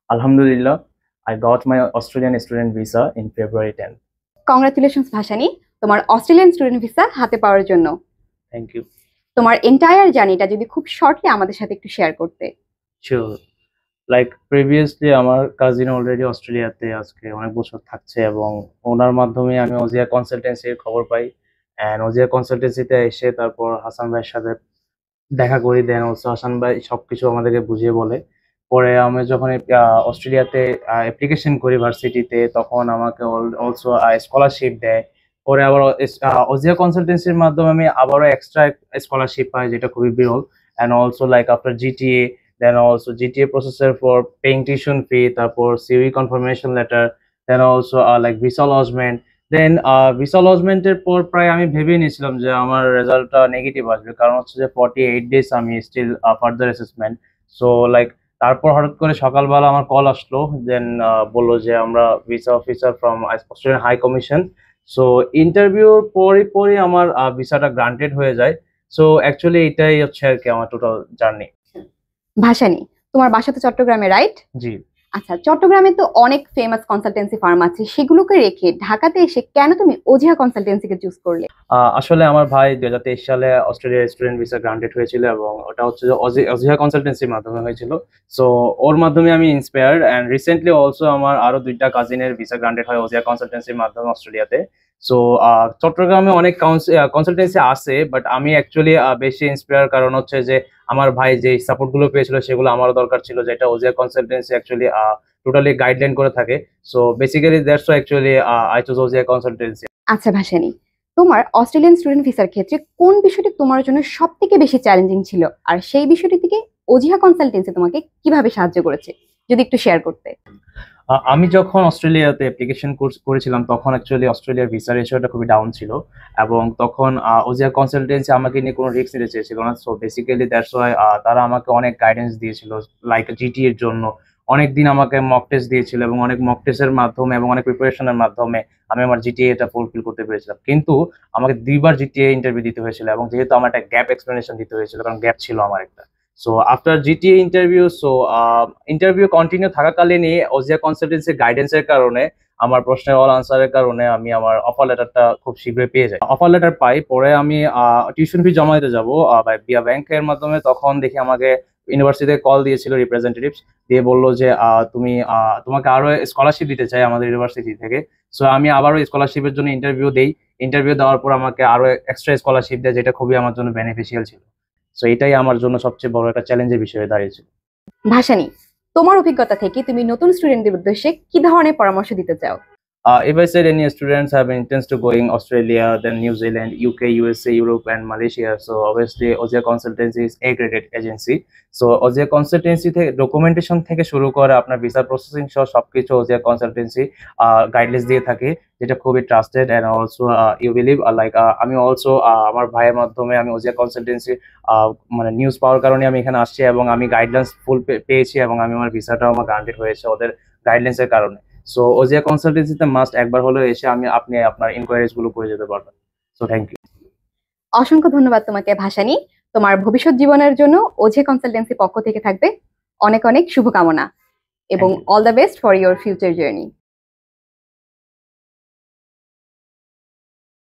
Alhamdulillah, I got my Australian student visa in February 10th. Congratulations Bhasani, তোমার Australian student visa হাতে পাওয়ার জন্য। Thank you. তোমার entire জার্নিটা যদি খুব শর্টলি আমাদের সাথে একটু শেয়ার করতে। Sure. Like previously আমার কাজিন অলরেডি অস্ট্রেলিয়াতে আজকে অনেক বছর থাকছে এবং ওনার মাধ্যমে আমি ওজিয়া কনসালটেন্সির খবর পাই এন্ড ওজিয়া কনসালটেন্সিতে এসে তারপর হাসান ভাইয়ের সাথে দেখা করি। দেন অলসো হাসান ভাই সবকিছু আমাদেরকে বুঝিয়ে বলে। পরে আমি যখন অস্ট্রেলিয়াতে অ্যাপ্লিকেশন করি ভার্সিটিতে, তখন আমাকে অলসো স্কলারশিপ দেয়। পরে আবার ওজিয়া কনসালটেন্সির মাধ্যমে আমি আবারও এক্সট্রা স্কলারশিপ পাই, যেটা খুবই বিরল। And also like after GTE, then also GTE processor for paying tuition fee, তারপর COE confirmation letter, then also like visa lodgement. Then visa লজমেন্টের পর প্রায় আমি ভেবে নিয়েছিলাম যে আমার রেজাল্টটা নেগেটিভ আসবে, কারণ হচ্ছে যে 48 ডেজ আমি still further assessment. So like তারপর হঠাৎ করে সকালবেলা আমার কল আসলো, দেন বললো যে আমরা visa officer from Australian high commission. So ইন্টারভিউর পরই আমার ভিসাটা গ্রান্টেড হয়ে যায়। সো অ্যাকচুয়ালি এটাই হচ্ছে আর কি আমার টোটাল জার্নি। ভাসানী, তোমার বাসা তো চট্টগ্রামে, রাইট? জি। আচ্ছা, চট্টগ্রামে তো অনেক ফেমাস কনসালটেন্সি ফার্ম আছে, সেগুলোকে রেখে ঢাকাতে এসে কেন তুমি ওজিয়া কনসালটেন্সিকে চুজ করলে? আসলে আমার ভাই 2023 সালে অস্ট্রেলিয়ার স্টুডেন্ট ভিসা গ্রান্টেড হয়েছিল এবং ওটা হচ্ছে যে অজিয়া কনসালটেন্সির মাধ্যমে হয়েছিল। সো ওর মাধ্যমে আমি ইন্সপায়ার্ড, অ্যান্ড রিসেন্টলি অলসো আমার আরো 2টা কাজিনের ভিসা গ্রান্টেড হয় অজিয়া কনসালটেন্সির মাধ্যমে অস্ট্রেলিয়াতে। সো চট্টগ্রামে অনেক কনসালটেন্সি আছে, বাট আমি অ্যাকচুয়ালি বেশি ইন্সপায়ার কারণ হচ্ছে যে আমার ভাই যে সাপোর্ট গুলো পেয়েছিল সেগুলো আমারও দরকার ছিল, যেটা ওজিয়া কনসালটেন্সি অ্যাকচুয়ালি টোটালি গাইডলাইন করে থাকে। So basically that's actually I choose ওজিয়া কনসালটেন্সি। আচ্ছা ভাসানী, তোমার অস্ট্রেলিয়ান স্টুডেন্ট ভিসার ক্ষেত্রে কোন বিষয়টি তোমার জন্য সব থেকে বেশি চ্যালেঞ্জিং ছিল, আর সেই বিষয়টি থেকে ওজিয়া কনসালটেন্সি তোমাকে কিভাবে সাহায্য করেছে, যদি একটু শেয়ার করতে। আমি যখন অস্ট্রেলিয়াতে অ্যাপ্লিকেশন করেছিলাম তখন অ্যাকচুয়ালি অস্ট্রেলিয়ার ভিসা রেশিওটা খুবই ডাউন ছিল এবং তখন ওজিয়া কনসালটেন্সি আমাকে নিয়ে কোনো রিস্ক নিতে চেয়েছিল না। সো বেসিক্যালি দ্যাটস ওয়াই তারা আমাকে অনেক গাইডেন্স দিয়েছিল, লাইক জিটি এর জন্য অনেক দিন আমাকে মক টেস্ট দিয়েছিল এবং অনেক মক টেস্টের মাধ্যমে এবং অনেক প্রিপারেশনের মাধ্যমে আমি আমার জিটিএ এটা ফুলফিল করতে পেরেছিলাম। কিন্তু আমাকে 2বার জিটিএ ইন্টারভিউ দিতে হয়েছিল এবং যেহেতু আমার একটা গ্যাপ এক্সপ্লেনেশন দিতে হয়েছিল, কারণ গ্যাপ ছিল আমার একটা। So after GTE interview, so interview continue থাকাকালীনই ওজিয়া কনসালটেন্সি গাইডেন্সের কারণে, আমার প্রশ্নের অল আনসারের কারণে আমি আমার অফার লেটারটা খুব শীঘ্রই পেয়ে যাই। অফার লেটার পাই, পরে আমি টিউশন ফি জমা দিতে যাবো বিয়া ব্যাংকের মাধ্যমে। তখন দেখি আমাকে ইউনিভার্সিটিতে কল দিয়েছিল রিপ্রেজেন্টেটিভস, দিয়ে বললো যে তোমাকে আরো স্কলারশিপ দিতে চাই আমাদের ইউনিভার্সিটি থেকে। সো আমি আবারও স্কলারশিপের জন্য ইন্টারভিউ দেই। ইন্টারভিউ দেওয়ার পর আমাকে আরো এক্সট্রা স্কলারশিপ দেয়, যেটা খুবই আমার জন্য বেনিফিশিয়াল ছিল। সো এটাই আমার জন্য সবচেয়ে বড় একটা চ্যালেঞ্জের বিষয় হয়ে দাঁড়িয়েছিল। ভাসানী, তোমার অভিজ্ঞতা থেকে তুমি নতুন স্টুডেন্টদের উদ্দেশ্যে কি ধরনের পরামর্শ দিতে চাও? If I said any students have intends to going Australia, then New Zealand, UK, USA, Europe, and Malaysia, so obviously Ozia Consultancy is A-graded agency. So Ozia Consultancy থেকে ডকুমেন্টেশন থেকে শুরু করে আপনার ভিসা প্রসেসিং সহ সবকিছু Ozia Consultancy guidelines দিয়ে থাকে, যেটা খুবই trusted. And also you believe like আমি অলসো আমার ভাইয়ের মাধ্যমে আমি Ozia Consultancy মানে নিউজ পাওয়ার কারণে আমি এখানে আসছি এবং আমি গাইডলাইন্স ফুল পেয়েছি এবং আমি আমার ভিসাটাও আমার গ্রান্টেড হয়েছে ওদের গাইডলাইন্সের কারণে। সো ওজিয়া কনসালটেন্সিতে মাস্ট একবার হলেও এসে আপনি আপনার ইনকোয়ারিজ গুলো করে যেতে পারবেন। So thank you. অসংখ্য ধন্যবাদ তোমাকে ভাসানী। তোমার ভবিষ্যৎ জীবনের জন্য ওজিয়া কনসালটেন্সি পক্ষ থেকে থাকবে অনেক অনেক শুভকামনা এবং all the best for your future journey.